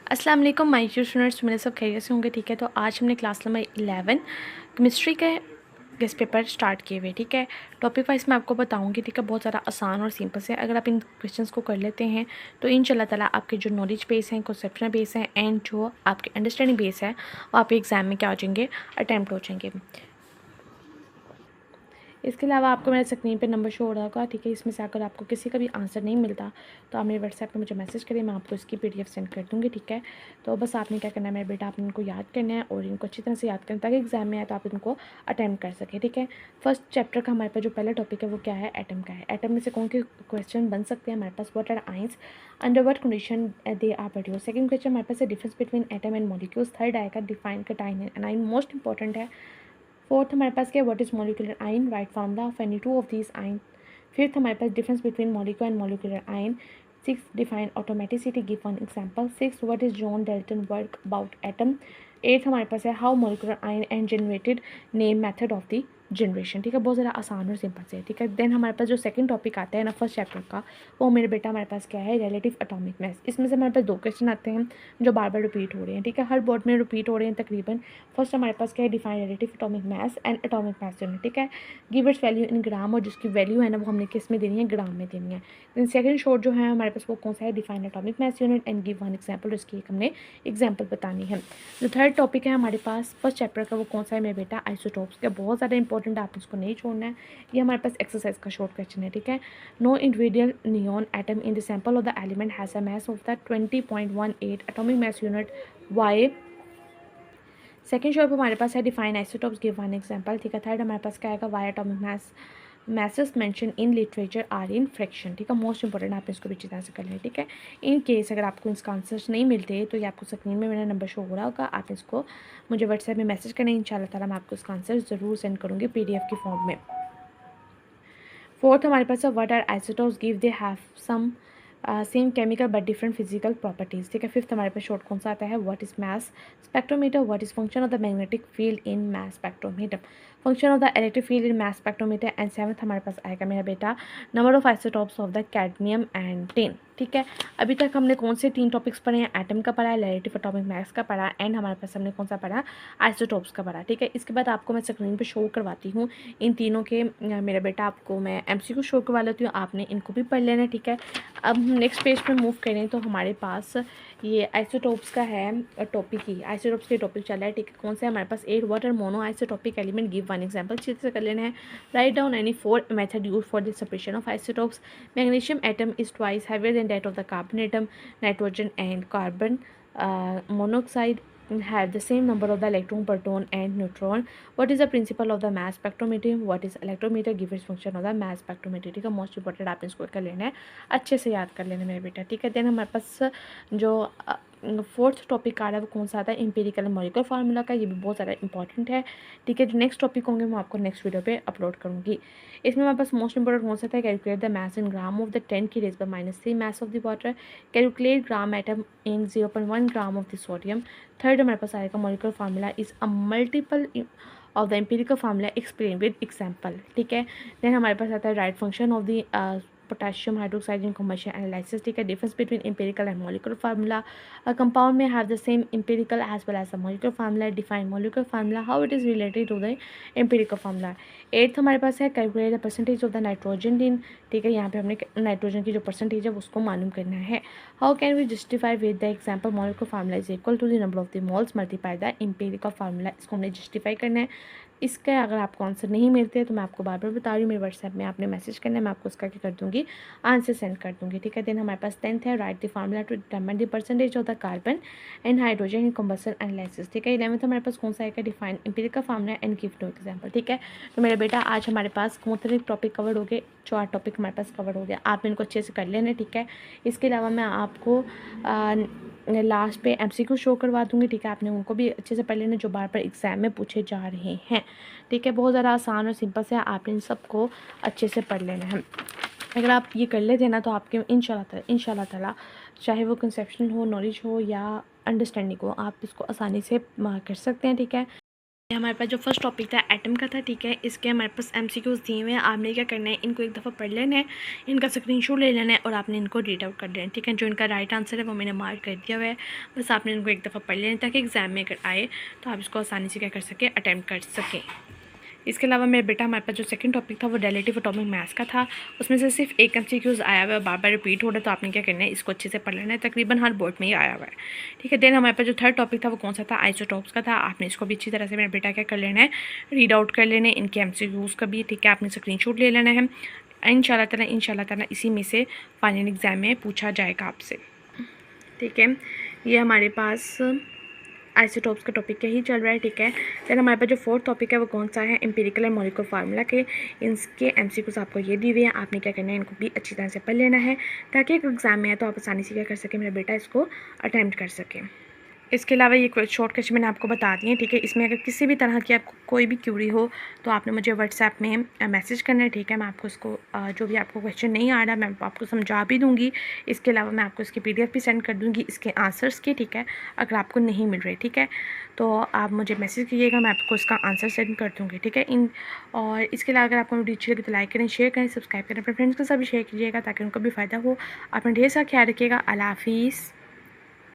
अस्सलाम वालेकुम my dear students, मेरे सब खैरियत से होंगे। ठीक है, तो आज हमने क्लास नंबर 11 केमिस्ट्री के गेस्ट पेपर स्टार्ट किए हुए। ठीक है, टॉपिक वाइज मैं आपको बताऊंगी। ठीक है, बहुत ज़्यादा आसान और सिंपल से अगर आप इन क्वेश्चंस को कर लेते हैं तो इंशाल्लाह ताला आपके जो नॉलेज बेस हैं, कॉन्सेप्शनल बेस हैं एंड जो आपके अंडरस्टैंडिंग बेस है वो आपके एग्जाम में क्या हो जाएंगे, अटैम्प्ट हो जाएंगे। इसके अलावा आपको मेरे स्क्रीन पे नंबर शो हो रहा होगा। ठीक है, इसमें से अगर आपको किसी का भी आंसर नहीं मिलता तो आप मेरे व्हाट्सएप पे मुझे मैसेज करिए, मैं आपको इसकी पीडीएफ सेंड कर दूँगी। ठीक है, तो बस आपने क्या करना है मेरे बेटा, आपने इनको याद करना है और इनको अच्छी तरह से याद करना है ताकि एग्जाम में आए तो आप इनको अटैम्प्ट कर सकें। ठीक है, फर्स्ट चैप्टर का हमारे पास जो पहला टॉपिक है वो क्या है, एटम का है। एटम में से कौन के क्वेश्चन बन सकते हैं हमारे पास, what are ions, under what condition they are produce. Second question हमारे पास है difference between atom and molecules. Third आएगा define cation and anion, most important है। फोर्थ हमारे पास क्या, what is molecular ion, write formula of any two of these ion. Fifth हमारे पास difference between molecule and molecular ion. Six define atomicity, give one example. Six what is John Dalton work about atom. Eighth हमारे पास है how molecular ion and generated, name method of the generation. ठीक है, बहुत ज़्यादा आसान और simple से है। ठीक है, देन हमारे पास जो सेकंड टॉपिक आता है ना फर्स्ट चैप्टर का, वो मेरे बेटा हमारे पास क्या है, रिलेटिव एटॉमिक मास। इसमें से हमारे पास दो क्वेश्चन आते हैं जो बार बार रिपीट हो रहे हैं। ठीक है, हर बोर्ड में रिपीट हो रहे हैं तकरीबन। फर्स्ट हमारे पास क्या है, define relative atomic mass and atomic mass unit. ठीक है, गिव इट्स वैल्यू इन ग्राम, और जिसकी वैल्यू है ना वो हमने किस में देनी है, ग्राम में देनी है। देन सेकंड शॉर्ट जो है हमारे पास वो कौन सा है, define atomic mass unit and give one example, इसकी एक हमने एग्जांपल बतानी है। जो थर्ड टॉपिक है हमारे पास फर्स्ट चैप्टर का वो कौन सा है मेरे बेटा, आइसोटोप्स का। बहुत ज़्यादा इंपॉर्टेंट है, आप इसको नहीं छोड़ना है। ये हमारे पास एक्सरसाइज का शॉर्ट क्वेश्चन है। ठीक है, no individual neon atom in the sample of the element has a mass of the 20.18 atomic mass unit why. Second short हमारे पास है define isotopes, give one example. ठीक है, थर्ड हमारे पास क्या आएगा, why atomic mass masses mention in literature are in fraction. ठीक है, मोस्ट इंपॉर्टेंट, आप इसको भी अच्छी तरह से कर लें। ठीक है, इन केस अगर आपको इसका आंसर्स नहीं मिलते तो ये आपको स्क्रीन में मेरा नंबर शो हो रहा होगा, आप इसको मुझे व्हाट्सएप में मैसेज करें। इंशाल्लाह ताला मैं आपको इसका आंसर ज़रूर सेंड करूँगी पीडीएफ की फॉर्म में। फोर्थ हमारे पास है what are isotopes, give they have some same chemical but different physical properties. ठीक है, फिफ्थ हमारे पास शॉर्ट कौन सा आता है, what is mass spectrometer, what is function of the magnetic field in mass spectrometer, function of the electric field in mass spectrometer. And seventh हमारे पास आएगा मेरा बेटा, number of isotopes of the cadmium and tin. ठीक है, अभी तक हमने कौन से तीन टॉपिक्स पढ़े हैं, एटम का पढ़ा है, रिलेटिव एटॉमिक मास का पढ़ा एंड हमारे पास हमने कौन सा पढ़ा, आइसोटोप्स का पढ़ा। ठीक है, इसके बाद आपको मैं स्क्रीन पे शो करवाती हूँ इन तीनों के। मेरा बेटा आपको मैं एमसीक्यू शो करवा लेती हूँ, आपने इनको भी पढ़ लेना है। ठीक है, अब नेक्स्ट पेज पे मूव करें तो हमारे पास ये आइसोटोप्स का है टॉपिक ही, आइसोटोप्स के टॉपिक चल रहा है। ठीक है, कौन सा है हमारे पास, eight what are mono isotopic element, give one example, अच्छे से कर लेना है। Write down any four method use for the separation of isotopes. Magnesium atom is twice heavier than that of the carbon atom. Nitrogen and carbon monoxide have the same number of the electron, proton and neutron. What is the principle of the mass spectrometer, what is electrometer, give its function of the mass spectrometer। ठीक है, most important आपने इसको कर लेना है, अच्छे से याद कर लेना मेरे बेटा। ठीक है, देन हमारे पास जो फोर्थ टॉपिक आ रहा है वो कौन सा आता है, एम्पिरिकल मॉलिक्यूलर फार्मूला का, ये भी बहुत ज़्यादा इंपॉर्टेंट है। ठीक है, जो नेक्स्ट टॉपिक होंगे मैं आपको नेक्स्ट वीडियो पे अपलोड करूँगी। इसमें हमारे पास मोस्ट इंपॉर्टेंट कौन सा था, calculate the mass in gram of the 10⁻³ mass of the water, calculate gram atom in 0.1 gram of the sodium. Third हमारे पास आएगा molecular formula is a multiple of the empirical formula explain with example. ठीक है, then हमारे पास आता है right function of the potassium hydroxide in commercial analysis. ठीक है, difference between empirical and molecular formula, a compound में have the same empirical as well as the molecular formula, define molecular formula, how it is related to the empirical formula. Eighth हमारे पास है calculate the percentage of the nitrogen in. ठीक है, यहाँ पे हमने nitrogen की जो परसेंटेज है उसको मालूम करना है। How can we justify with the example molecular formula is equal to the number of the moles multiply the empirical formula, इसको हमने जस्टिफाई करना है। इसका अगर आपको आंसर नहीं मिलते तो मैं आपको बार बार बता रही हूँ, मेरे व्हाट्सएप में आपने मैसेज करना है, मैं आपको उसका क्या कर दूँगी, आंसर सेंड कर दूँगी। ठीक है, देन हमारे पास टेंथ है write the formula to determine the percentage of the carbon and hydrogen in combustion analysis. ठीक है, 11th हमारे पास कौन सा है, define empirical formula and give no example. ठीक है, तो मेरा बेटा आज हमारे पास मुख्तलिफ टॉपिक कवर हो गए, 4 टॉपिक हमारे पास कवर हो गया, आप इनको अच्छे से कर लेना। ठीक है, इसके अलावा मैं आपको लास्ट पे एमसीक्यू शो करवा दूँगी। ठीक है, आपने उनको भी अच्छे से पढ़ लेना जो बार बार एग्जाम में पूछे जा रहे हैं। ठीक है, बहुत ज़्यादा आसान और सिंपल से आपने इन सबको अच्छे से पढ़ लेना है। अगर आप ये कर लेते ना तो आपके इंशाल्लाह ताला चाहे वो कंसेप्शन हो, नॉलेज हो या अंडरस्टैंडिंग हो, आप इसको आसानी से कर सकते हैं। ठीक है। हमारे पास जो फर्स्ट टॉपिक था एटम का था, ठीक है। इसके हमारे पास एमसीक्यूज़ दिए हुए हैं। आपने क्या करना है, इनको एक दफ़ा पढ़ लेना है, इनका स्क्रीनशॉट ले लेना है और आपने इनको रीड आउट कर लेना है, ठीक है। जो इनका राइट आंसर है वो मैंने मार्क कर दिया हुआ है, बस आपने इनको एक दफ़ा पढ़ लेना है ताकि एग्ज़ाम में अगर आए तो आप इसको आसानी से क्या कर सकें, अटैम्प्ट कर सकें। इसके अलावा मेरे बेटा हमारे पास जो सेकंड टॉपिक था वो रिलेटिव एटॉमिक मास का था। उसमें से सिर्फ एक एमसीक्यूज़ आया हुआ है, बार बार रिपीट हो रहा है, तो आपने क्या करना है, इसको अच्छे से पढ़ लेना है, तकरीबन हर बोर्ड में ही आया हुआ है, ठीक है। देन हमारे पास जो थर्ड टॉपिक था वो कौन सा था, आइसोटॉप्स का था। आपने इसको भी अच्छी तरह से मेरा बेटा क्या कर लेना है, रीड आउट कर लेना है, इनके एमसीक्यूज़ का भी, ठीक है। आपने स्क्रीनशॉट ले लेना है। इंशाल्लाह ताला इसी में से फाइनल एग्ज़ाम में पूछा जाएगा आपसे, ठीक है। ये हमारे पास आइसोटॉप्स का टॉपिक यही चल रहा है, ठीक है। देन हमारे पास जो फोर्थ टॉपिक है वो कौन सा है, एम्पिरिकल एंड मॉलिक्यूलर फार्मूला के। इनके एमसीक्यूज़ आपको ये दिए हुए हैं, आपने क्या करना है, इनको भी अच्छी तरह से पढ़ लेना है ताकि एक एग्जाम में है तो आप आसानी से क्या कर सकें, मेरा बेटा इसको अटैम्प्ट कर सकें। इसके अलावा ये शॉर्ट क्वेश्चन मैंने आपको बता दिए, ठीक है। इसमें अगर किसी भी तरह की आपको कोई भी क्यूरी हो तो आपने मुझे व्हाट्सएप में मैसेज करना है, ठीक है। मैं आपको इसको जो भी आपको क्वेश्चन नहीं आ रहा मैं आपको समझा भी दूँगी। इसके अलावा मैं आपको इसकी पीडीएफ भी सेंड कर दूँगी इसके आंसर्स की, ठीक है। अगर आपको नहीं मिल रहे, ठीक है, तो आप मुझे मैसेज कीजिएगा, मैं आपको इसका आंसर सेंड कर दूँगी, ठीक है। और इसके अलावा अगर आपको वीडियो अच्छी लगी तो लाइक करें, शेयर करें, सब्सक्राइब करें, अपने फ्रेंड्स के साथ भी शेयर कीजिएगा ताकि उनको भी फ़ायदा हो। अपना ढेर सारा ख्याल रखिएगा। अल्लाह हाफिज़।